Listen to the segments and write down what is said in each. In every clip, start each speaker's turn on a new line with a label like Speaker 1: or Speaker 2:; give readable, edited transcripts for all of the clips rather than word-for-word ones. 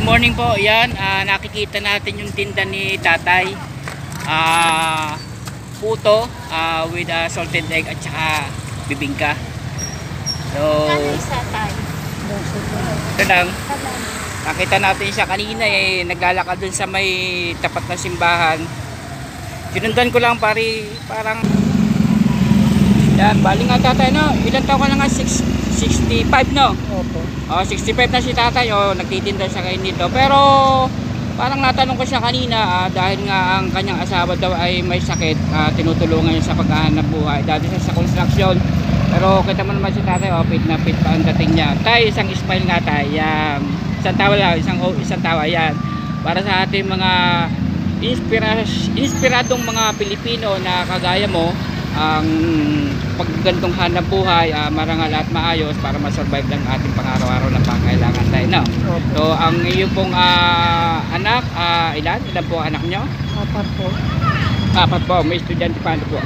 Speaker 1: morning po. Yan, nakikita natin yung tinda ni tatay. Puto with salted egg at saka bibingka. So, ito lang. Nakita natin siya kanina naglalakad dun sa may tapat na simbahan. Sinundan ko lang parang yan, bali nga tatay, no? Ilan taon ka na nga? 65, no?
Speaker 2: Opo.
Speaker 1: 65 na si tatay, nagtitinda siya kayo nito. Pero parang natanong ko siya kanina, dahil nga ang kanyang asawa daw ay may sakit, tinutulungan niya sa paghahanap buhay. Dati siya sa construction. Pero kita mo naman si tatay, fit na fit pa ang dating niya. Tay, isang smile nga tay. Isang tawa lang, isang tawa yan. Para sa ating mga inspiradong mga Pilipino na kagaya mo, ang paggantong hanap buhay, marangal at maayos para ma-survive lang ating pang-araw-araw na pangailangan tayo, no? So ang iyo pong anak, ilan po anak nyo?
Speaker 2: 4 po.
Speaker 1: 4 po, may estudyante pa po.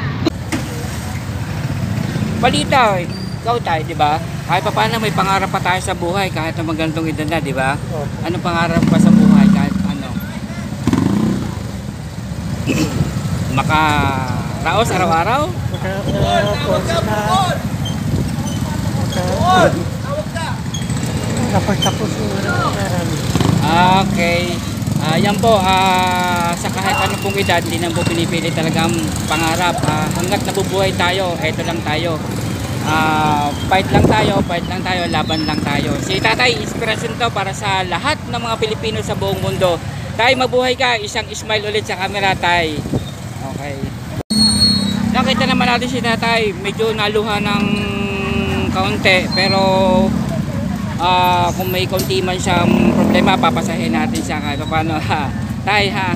Speaker 1: Balita, ikaw tayo, di ba? Kahit pa paano may pangarap pa tayo sa buhay kahit na magandang edad na, di ba? Anong pangarap pa sa buhay kahit ano? Makaraos araw-araw?
Speaker 2: Tapos yung
Speaker 1: Okay. Yan po, sa kahit ano pong edad, hindi na po pinipili talagang pangarap. Hanggat nabubuhay tayo, eto lang tayo. Fight lang tayo, laban lang tayo. Si tatay, inspirasyon to para sa lahat ng mga Pilipino sa buong mundo. Tay, mabuhay ka, isang smile ulit sa camera, tay. Okay. Nakita naman natin si tatay, medyo naluha ng kaunti, pero kung may konti man siyang problema, papasahin natin siya kahit paano, ha. Tay, ha.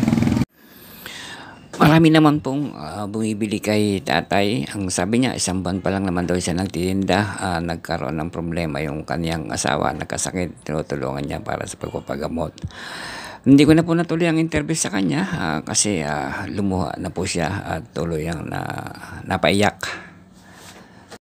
Speaker 1: Marami naman pong bumibili kay tatay. Ang sabi niya, isang buwan pa lang naman daw siya nagtitinda. Nagkaroon ng problema yung kanyang asawa, nagkasakit. Tinutulungan niya para sa pagpapagamot. Hindi ko na po natuloy ang interview sa kanya kasi lumuha na po siya at tuloy ang napaiyak.